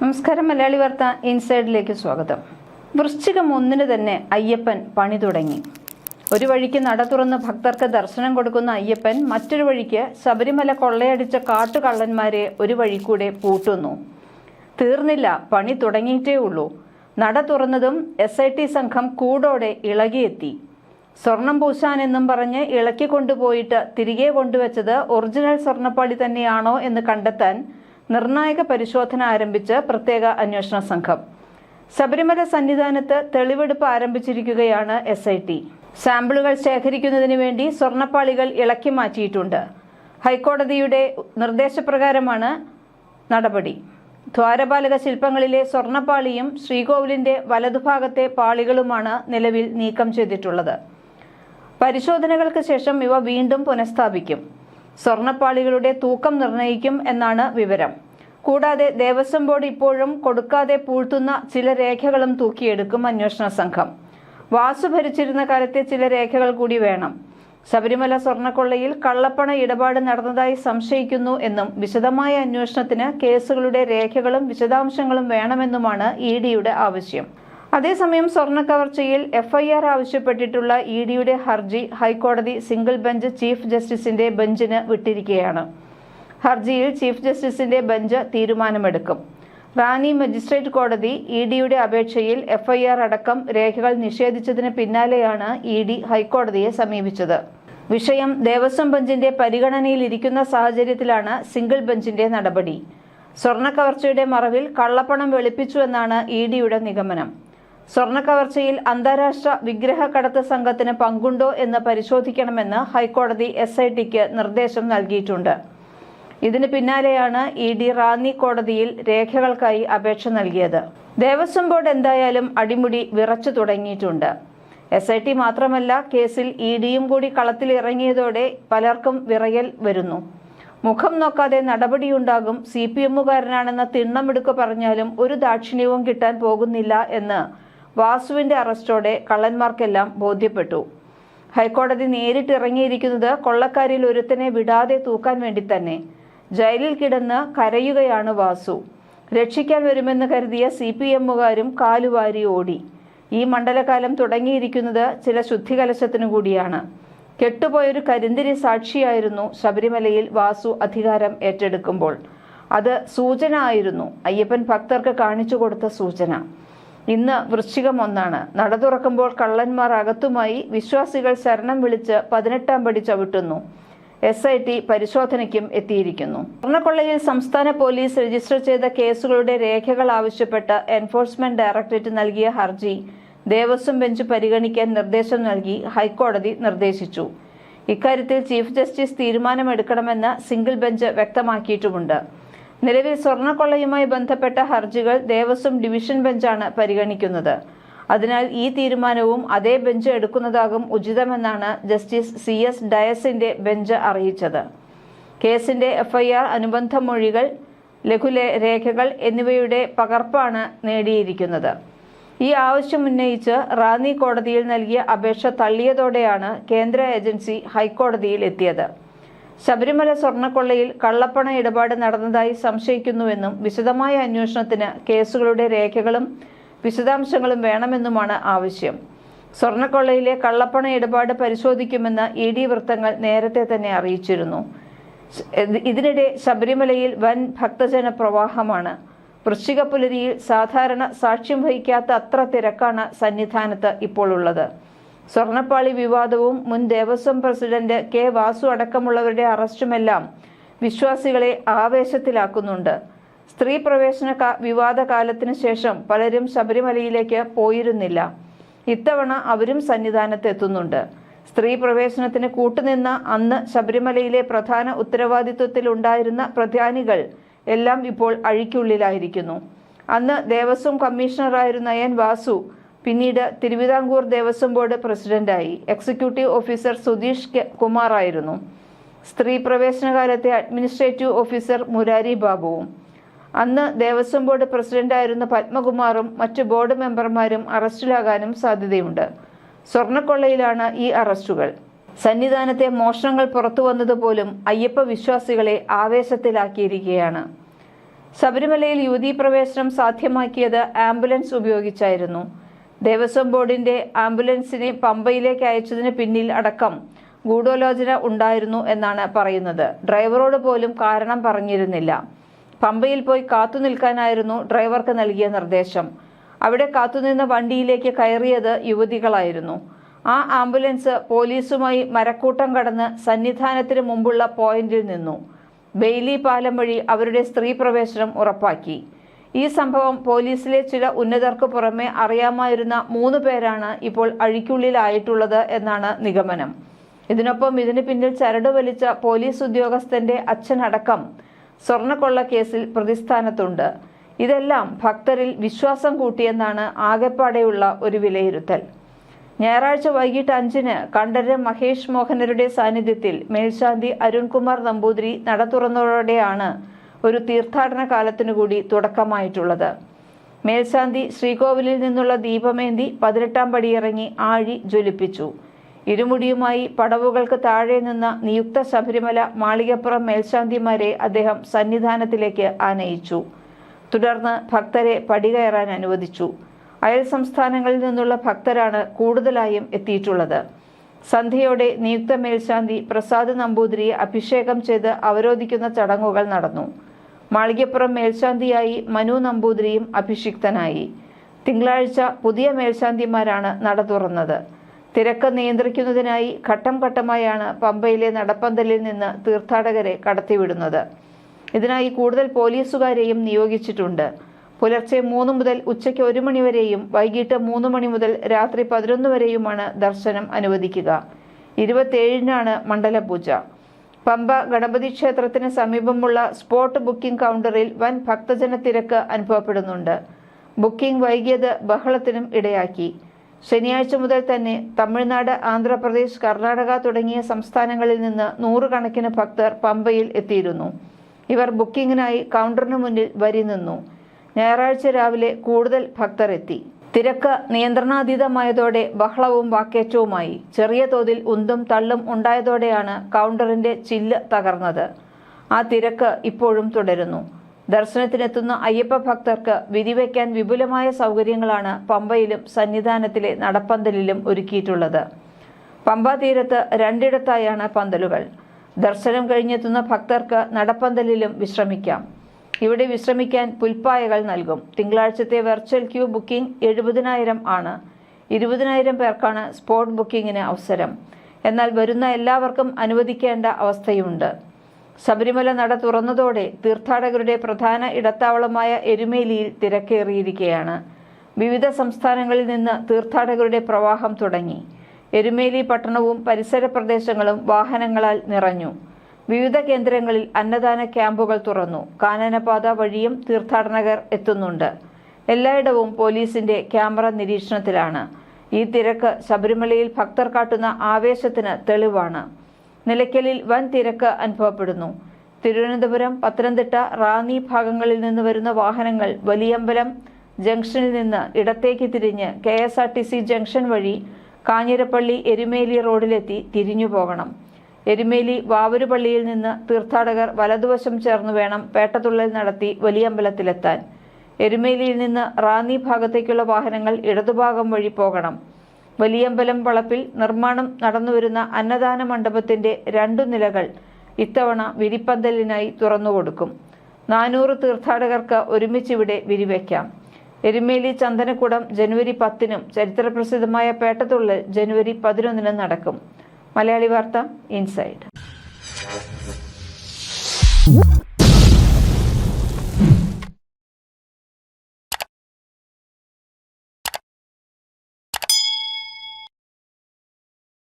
നമസ്കാരം. മലയാളി വാർത്ത ഇൻസൈഡിലേക്ക് സ്വാഗതം. വൃശ്ചികം 1 തന്നെ അയ്യപ്പൻ പണി തുടങ്ങി. ഒരു വഴിക്ക് നട തുറന്ന് ഭക്തർക്ക് ദർശനം കൊടുക്കുന്ന അയ്യപ്പൻ മറ്റൊരു വഴിക്ക് ശബരിമല കൊള്ളയടിച്ച കാട്ടുകള്ളന്മാരെ ഒരു വഴി കൂടെ പൂട്ടുന്നു. തീർന്നില്ല, പണി തുടങ്ങിയിട്ടേ ഉള്ളൂ. നട തുറന്നതും SIT സംഘം കൂടോടെ ഇളകിയെത്തി. സ്വർണം പൂശാനെന്നും പറഞ്ഞ് ഇളക്കി കൊണ്ടുപോയിട്ട് തിരികെ കൊണ്ടുവച്ചത് ഒറിജിനൽ സ്വർണ്ണപ്പാളി തന്നെയാണോ എന്ന് കണ്ടെത്താൻ നിർണായക പരിശോധന ആരംഭിച്ച് പ്രത്യേക അന്വേഷണ സംഘം. ശബരിമല സന്നിധാനത്ത് തെളിവെടുപ്പ് ആരംഭിച്ചിരിക്കുകയാണ് SIT. സാമ്പിളുകൾ ശേഖരിക്കുന്നതിന് വേണ്ടി സ്വർണ്ണപ്പാളികൾ ഇളക്കി മാറ്റിയിട്ടുണ്ട്. ഹൈക്കോടതിയുടെ നിർദ്ദേശപ്രകാരമാണ് നടപടി. ദ്വാരപാലക ശില്പങ്ങളിലെ സ്വർണ്ണപ്പാളിയും ശ്രീകോവിലിന്റെ വലതുഭാഗത്തെ പാളികളുമാണ് നിലവിൽ നീക്കം ചെയ്തിട്ടുള്ളത്. പരിശോധനകൾക്ക് ശേഷം ഇവ വീണ്ടും പുനഃസ്ഥാപിക്കും. സ്വർണ്ണപ്പാളികളുടെ തൂക്കം നിർണ്ണയിക്കും എന്നാണ് വിവരം. കൂടാതെ ദേവസ്വം ബോർഡ് ഇപ്പോഴും കൊടുക്കാതെ പൂഴ്ത്തുന്ന ചില രേഖകളും തൂക്കിയെടുക്കും അന്വേഷണ സംഘം. വാസു ഭരിച്ചിരുന്ന കാലത്തെ ചില രേഖകൾ കൂടി വേണം. ശബരിമല സ്വർണ്ണക്കൊള്ളയിൽ കള്ളപ്പണ ഇടപാട് നടന്നതായി സംശയിക്കുന്നു എന്നും വിശദമായ അന്വേഷണത്തിന് കേസുകളുടെ രേഖകളും വിശദാംശങ്ങളും വേണമെന്നുമാണ് EDയുടെ ആവശ്യം. അതേസമയം സ്വർണ്ണക്കവർച്ചയിൽ FIR ആവശ്യപ്പെട്ടിട്ടുള്ള EDയുടെ ഹർജി ഹൈക്കോടതി സിംഗിൾ ബെഞ്ച് ചീഫ് ജസ്റ്റിസിന്റെ ബെഞ്ചിന് വിട്ടിരിക്കുകയാണ്. ഹർജിയിൽ ചീഫ് ജസ്റ്റിസിന്റെ ബെഞ്ച് തീരുമാനമെടുക്കും. റാന്നി മജിസ്ട്രേറ്റ് കോടതി EDയുടെ അപേക്ഷയിൽ FIR അടക്കം രേഖകൾ നിഷേധിച്ചതിന് പിന്നാലെയാണ് ED ഹൈക്കോടതിയെ സമീപിച്ചത്. വിഷയം ദേവസ്വം ബെഞ്ചിന്റെ പരിഗണനയിലിരിക്കുന്ന സാഹചര്യത്തിലാണ് സിംഗിൾ ബെഞ്ചിന്റെ നടപടി. സ്വർണ്ണക്കവർച്ചയുടെ മറവിൽ കള്ളപ്പണം വെളുപ്പിച്ചുവെന്നാണ് EDയുടെ നിഗമനം. സ്വർണ്ണക്കവർച്ചയിൽ അന്താരാഷ്ട്ര വിഗ്രഹക്കടത്ത് സംഘത്തിന് പങ്കുണ്ടോ എന്ന് പരിശോധിക്കണമെന്ന് ഹൈക്കോടതി SITക്ക് നിർദ്ദേശം നൽകിയിട്ടുണ്ട്. ഇതിന് പിന്നാലെയാണ് ED റാന്നി കോടതിയിൽ രേഖകൾക്കായി അപേക്ഷ നൽകിയത്. ദേവസ്വം ബോർഡ് എന്തായാലും അടിമുടി വിറച്ചു തുടങ്ങിയിട്ടുണ്ട്. SIT മാത്രമല്ല, കേസിൽ EDയും കൂടി കളത്തിലിറങ്ങിയതോടെ പലർക്കും വിറയൽ വരുന്നു. മുഖം നോക്കാതെ നടപടിയുണ്ടാകും, CPMകാരനാണെന്ന തിണ്ണമെടുക്ക് പറഞ്ഞാലും ഒരു ദാക്ഷിണ്യവും കിട്ടാൻ പോകുന്നില്ല എന്ന് വാസുവിന്റെ അറസ്റ്റോടെ കള്ളന്മാർക്കെല്ലാം ബോധ്യപ്പെട്ടു. ഹൈക്കോടതി നേരിട്ടിറങ്ങിയിരിക്കുന്നത് കൊള്ളക്കാരിൽ ഒരുത്തനെ വിടാതെ തൂക്കാൻ വേണ്ടി തന്നെ. ജയിലിൽ കിടന്ന് കരയുകയാണ് വാസു. രക്ഷിക്കാൻ വരുമെന്ന് കരുതിയ CPMകാരും കാലുവാരി ഓടി. ഈ മണ്ഡലകാലം തുടങ്ങിയിരിക്കുന്നത് ചില ശുദ്ധികലശത്തിനു കൂടിയാണ്. കെട്ടുപോയൊരു കരിന്തിരി സാക്ഷിയായിരുന്നു ശബരിമലയിൽ വാസു അധികാരം ഏറ്റെടുക്കുമ്പോൾ. അത് സൂചന ആയിരുന്നു, അയ്യപ്പൻ ഭക്തർക്ക് കാണിച്ചു കൊടുത്ത സൂചന. ഇന്ന് വൃശ്ചികം 1. നട തുറക്കുമ്പോൾ കള്ളന്മാർ അകത്തുമായി വിശ്വാസികൾ ശരണം വിളിച്ച് 18ാം പടി ചവിട്ടുന്നു. SIT പരിശോധനയ്ക്കും എത്തിയിരിക്കുന്നു. സ്വർണ്ണക്കൊള്ളയിൽ സംസ്ഥാന പോലീസ് രജിസ്റ്റർ ചെയ്ത കേസുകളുടെ രേഖകൾ ആവശ്യപ്പെട്ട് എൻഫോഴ്സ്മെന്റ് ഡയറക്ടറേറ്റ് നൽകിയ ഹർജി ദേവസ്വം ബെഞ്ച് പരിഗണിക്കാൻ നിർദ്ദേശം നൽകി ഹൈക്കോടതി നിർദ്ദേശിച്ചു. ഇക്കാര്യത്തിൽ ചീഫ് ജസ്റ്റിസ് തീരുമാനമെടുക്കണമെന്ന് സിംഗിൾ ബെഞ്ച് വ്യക്തമാക്കിയിട്ടുമുണ്ട്. നിലവിൽ സ്വർണ്ണക്കൊള്ളയുമായി ബന്ധപ്പെട്ട ഹർജികൾ ദേവസ്വം ഡിവിഷൻ ബെഞ്ചാണ് പരിഗണിക്കുന്നത്. അതിനാൽ ഈ തീരുമാനവും അതേ ബെഞ്ച് എടുക്കുന്നതാകും ഉചിതമെന്നാണ് ജസ്റ്റിസ് CS ഡയസിന്റെ ബെഞ്ച് അറിയിച്ചത്. കേസിന്റെ FIR, അനുബന്ധ മൊഴികൾ, ലഘുരേഖകൾ എന്നിവയുടെ പകർപ്പാണ് നേടിയിരിക്കുന്നത്. ഈ ആവശ്യം ഉന്നയിച്ച് റാന്നി കോടതിയിൽ നൽകിയ അപേക്ഷ തള്ളിയതോടെയാണ് കേന്ദ്ര ഏജൻസി ഹൈക്കോടതിയിൽ എത്തിയത്. ശബരിമല സ്വർണ്ണക്കൊള്ളയിൽ കള്ളപ്പണ ഇടപാട് നടന്നതായി സംശയിക്കുന്നുവെന്നും വിശദമായ അന്വേഷണത്തിന് കേസുകളുടെ രേഖകളും വിശദാംശങ്ങളും വേണമെന്നുമാണ് ആവശ്യം. സ്വർണ്ണക്കൊള്ളയിലെ കള്ളപ്പണ ഇടപാട് പരിശോധിക്കുമെന്ന് ED വൃത്തങ്ങൾ നേരത്തെ തന്നെ അറിയിച്ചിരുന്നു. ഇതിനിടെ ശബരിമലയിൽ വൻ ഭക്തജന പ്രവാഹമാണ്. വൃശ്ചിക പുലരിയിൽ സാധാരണ സാക്ഷ്യം വഹിക്കാത്ത അത്ര തിരക്കാണ് സന്നിധാനത്ത് ഇപ്പോൾ ഉള്ളത്. സ്വർണ്ണപ്പാളി വിവാദവും മുൻ ദേവസ്വം പ്രസിഡന്റ് K. വാസു അടക്കമുള്ളവരുടെ അറസ്റ്റുമെല്ലാം വിശ്വാസികളെ ആവേശത്തിലാക്കുന്നുണ്ട്. സ്ത്രീ പ്രവേശന വിവാദ കാലത്തിന് ശേഷം പലരും ശബരിമലയിലേക്ക് പോയിരുന്നില്ല. ഇത്തവണ അവരും സന്നിധാനത്ത് എത്തുന്നുണ്ട്. സ്ത്രീ പ്രവേശനത്തിന് കൂട്ടുനിന്ന അന്ന് ശബരിമലയിലെ പ്രധാന ഉത്തരവാദിത്വത്തിലുണ്ടായിരുന്ന പ്രധാനികൾ എല്ലാം ഇപ്പോൾ അഴിക്കുള്ളിലായിരിക്കുന്നു. അന്ന് ദേവസ്വം കമ്മീഷണറായിരുന്ന N. വാസു പിന്നീട് തിരുവിതാംകൂർ ദേവസ്വം ബോർഡ് പ്രസിഡന്റായി. എക്സിക്യൂട്ടീവ് ഓഫീസർ സുധീഷ് കുമാർ ആയിരുന്നു. സ്ത്രീ പ്രവേശനകാലത്തെ അഡ്മിനിസ്ട്രേറ്റീവ് ഓഫീസർ മുരാരി ബാബുവും. അന്ന് ദേവസ്വം ബോർഡ് പ്രസിഡന്റായിരുന്ന പത്മകുമാറും മറ്റ് ബോർഡ് മെമ്പർമാരും അറസ്റ്റിലാകാനും സാധ്യതയുണ്ട്. സ്വർണ്ണക്കൊള്ളയിലാണ് ഈ അറസ്റ്റുകൾ. സന്നിധാനത്തെ മോഷണങ്ങൾ പുറത്തു വന്നതുപോലും അയ്യപ്പ വിശ്വാസികളെ ആവേശത്തിലാക്കിയിരിക്കുകയാണ്. ശബരിമലയിൽ യുവതീ പ്രവേശനം സാധ്യമാക്കിയത് ആംബുലൻസ് ഉപയോഗിച്ചായിരുന്നു. ദേവസ്വം ബോർഡിന്റെ ആംബുലൻസിനെ പമ്പയിലേക്ക് അയച്ചതിന് പിന്നിൽ അടക്കം ഗൂഢാലോചന ഉണ്ടായിരുന്നു എന്നാണ് പറയുന്നത്. ഡ്രൈവറോട് പോലും കാരണം പറഞ്ഞിരുന്നില്ല. പമ്പയിൽ പോയി കാത്തുനിൽക്കാനായിരുന്നു ഡ്രൈവർക്ക് നൽകിയ നിർദ്ദേശം. അവിടെ കാത്തുനിന്ന വണ്ടിയിലേക്ക് കയറിയത് യുവതികളായിരുന്നു. ആ ആംബുലൻസ് പോലീസുമായി മരക്കൂട്ടം കടന്ന് സന്നിധാനത്തിന് മുമ്പുള്ള പോയിന്റിൽ നിന്നു. ബെയ്ലി പാലം വഴി അവരുടെ സ്ത്രീ പ്രവേശനം ഉറപ്പാക്കി. ഈ സംഭവം പോലീസിലെ ചില ഉന്നതർക്ക് പുറമെ അറിയാമായിരുന്ന 3 പേരാണ് ഇപ്പോൾ അഴിക്കുള്ളിലായിട്ടുള്ളത് എന്നാണ് നിഗമനം. ഇതിനൊപ്പം ഇതിന് പിന്നിൽ ചരട് വലിച്ച പോലീസ് ഉദ്യോഗസ്ഥന്റെ അച്ഛനടക്കം സ്വർണ്ണക്കൊള്ള കേസിൽ പ്രതിസ്ഥാനത്തുണ്ട്. ഇതെല്ലാം ഭക്തരിൽ വിശ്വാസം കൂട്ടിയെന്നാണ് ആകെപ്പാടെയുള്ള ഒരു വിലയിരുത്തൽ. ഞായറാഴ്ച വൈകിട്ട് 5-ന് കണ്ഠരര് മഹേഷ് മോഹനരുടെ സാന്നിധ്യത്തിൽ മേൽശാന്തി അരുൺകുമാർ നമ്പൂതിരി നട തുറന്നതോടെയാണ് ഒരു തീർത്ഥാടന കാലത്തിനു കൂടി തുടക്കമായിട്ടുള്ളത്. മേൽശാന്തി ശ്രീകോവിലിൽ നിന്നുള്ള ദീപമേന്തി 18-ാം പടിയിറങ്ങി ആഴി ജ്വലിപ്പിച്ചു. ഇരുമുടിയുമായി പടവുകൾക്ക് താഴെ നിന്ന നിയുക്ത ശബരിമല മാളികപ്പുറം മേൽശാന്തിമാരെ അദ്ദേഹം സന്നിധാനത്തിലേക്ക് ആനയിച്ചു. തുടർന്ന് ഭക്തരെ പടികയറാൻ അനുവദിച്ചു. അയൽ സംസ്ഥാനങ്ങളിൽ നിന്നുള്ള ഭക്തരാണ് കൂടുതലായും എത്തിയിട്ടുള്ളത്. സന്ധ്യയോടെ നിയുക്ത മേൽശാന്തി പ്രസാദ് നമ്പൂതിരിയെ അഭിഷേകം ചെയ്ത് അവരോധിക്കുന്ന ചടങ്ങുകൾ നടന്നു. മാളികപ്പുറം മേൽശാന്തിയായി മനു നമ്പൂതിരിയും അഭിഷിക്തനായി. തിങ്കളാഴ്ച പുതിയ മേൽശാന്തിമാരാണ് നട തുറന്നത്. തിരക്ക് നിയന്ത്രിക്കുന്നതിനായി ഘട്ടം ഘട്ടമായാണ് പമ്പയിലെ നടപ്പന്തലിൽ നിന്ന് തീർത്ഥാടകരെ കടത്തിവിടുന്നത്. ഇതിനായി കൂടുതൽ പോലീസുകാരെയും നിയോഗിച്ചിട്ടുണ്ട്. പുലർച്ചെ 3 മുതൽ ഉച്ചയ്ക്ക് 1 മണി വരെയും വൈകിട്ട് 3 മണി മുതൽ രാത്രി 11 വരെയുമാണ് ദർശനം അനുവദിക്കുക. 27-നാണ് മണ്ഡലപൂജ. പമ്പ ഗണപതി ക്ഷേത്രത്തിന് സമീപമുള്ള സ്പോട്ട് ബുക്കിംഗ് കൗണ്ടറിൽ വൻ ഭക്തജന തിരക്ക് അനുഭവപ്പെടുന്നുണ്ട്. ബുക്കിംഗ് വൈകിയത് ബഹളത്തിനും ഇടയാക്കി. ശനിയാഴ്ച മുതൽ തന്നെ തമിഴ്നാട്, ആന്ധ്രാപ്രദേശ്, കർണാടക തുടങ്ങിയ സംസ്ഥാനങ്ങളിൽ നിന്ന് 100 കണക്കിന് ഭക്തർ പമ്പയിൽ എത്തിയിരുന്നു. ഇവർ ബുക്കിങ്ങിനായി കൗണ്ടറിന് മുന്നിൽ വരി നിന്നു. ഞായറാഴ്ച രാവിലെ കൂടുതൽ ഭക്തർ എത്തി. തിരക്ക് നിയന്ത്രണാതീതമായതോടെ ബഹളവും വാക്കേറ്റവുമായി. ചെറിയ തോതിൽ ഉന്തും തള്ളും ഉണ്ടായതോടെയാണ് കൗണ്ടറിന്റെ ചില്ല് തകർന്നത്. ആ തിരക്ക് ഇപ്പോഴും തുടരുന്നു. ദർശനത്തിനെത്തുന്ന അയ്യപ്പ ഭക്തർക്ക് വിരിവയ്ക്കാൻ വിപുലമായ സൗകര്യങ്ങളാണ് പമ്പയിലും സന്നിധാനത്തിലെ നടപ്പന്തലിലും ഒരുക്കിയിട്ടുള്ളത്. പമ്പാ തീരത്ത് 2ഇടത്തായാണ് പന്തലുകൾ. ദർശനം കഴിഞ്ഞെത്തുന്ന ഭക്തർക്ക് നടപ്പന്തലിലും വിശ്രമിക്കാം. ഇവിടെ വിശ്രമിക്കാൻ പുൽപ്പായകൾ നൽകും. തിങ്കളാഴ്ചത്തെ വെർച്വൽ ക്യൂ ബുക്കിംഗ് 70,000 ആണ്. 20,000 പേർക്കാണ് സ്പോട്ട് ബുക്കിങ്ങിന് അവസരം. എന്നാൽ വരുന്ന എല്ലാവർക്കും അനുവദിക്കേണ്ട അവസ്ഥയുണ്ട്. ശബരിമല നട തുറന്നതോടെ തീർത്ഥാടകരുടെ പ്രധാന ഇടത്താവളമായ എരുമേലിയിൽ തിരക്കേറിയിരിക്കുകയാണ്. വിവിധ സംസ്ഥാനങ്ങളിൽ നിന്ന് തീർത്ഥാടകരുടെ പ്രവാഹം തുടങ്ങി. എരുമേലി പട്ടണവും പരിസര പ്രദേശങ്ങളും വാഹനങ്ങളാൽ നിറഞ്ഞു. വിവിധ കേന്ദ്രങ്ങളിൽ അന്നദാന ക്യാമ്പുകൾ തുറന്നു. കാനനപാത വഴിയും തീർത്ഥാടകർ എത്തുന്നുണ്ട്. എല്ലായിടവും പോലീസിന്റെ ക്യാമറ നിരീക്ഷണത്തിലാണ്. ഈ തിരക്ക് ശബരിമലയിൽ ഭക്തർ കാട്ടുന്ന ആവേശത്തിന് തെളിവാണ്. നിലയ്ക്കലിൽ വൻ തിരക്ക് അനുഭവപ്പെടുന്നു. തിരുവനന്തപുരം, പത്തനംതിട്ട, റാന്നി ഭാഗങ്ങളിൽ നിന്ന് വരുന്ന വാഹനങ്ങൾ വലിയമ്പലം ജംഗ്ഷനിൽ നിന്ന് ഇടത്തേക്ക് തിരിഞ്ഞ് KSRTC ജംഗ്ഷൻ വഴി കാഞ്ഞിരപ്പള്ളി എരുമേലി റോഡിലെത്തി തിരിഞ്ഞു പോകണം. എരുമേലി വാവരുപള്ളിയിൽ നിന്ന് തീർത്ഥാടകർ വലതുവശം ചേർന്ന് വേണം പേട്ടതുള്ളൽ നടത്തി വലിയമ്പലത്തിലെത്താൻ. എരുമേലിയിൽ നിന്ന് റാന്നി ഭാഗത്തേക്കുള്ള വാഹനങ്ങൾ ഇടതുഭാഗം വഴി പോകണം. വലിയമ്പലം വളപ്പിൽ നിർമ്മാണം നടന്നുവരുന്ന അന്നദാന മണ്ഡപത്തിന്റെ 2 നിലകൾ ഇത്തവണ വിരിപ്പന്തലിനായി തുറന്നുകൊടുക്കും. 400 തീർത്ഥാടകർക്ക് ഒരുമിച്ചിവിടെ വിരിവയ്ക്കാം. എരുമേലി ചന്ദനക്കുടം ജനുവരി 10-നും ചരിത്രപ്രസിദ്ധമായ പേട്ടതുള്ളൽ ജനുവരി 11-നും നടക്കും. മലയാളി വാർത്ത ഇൻസൈഡ്.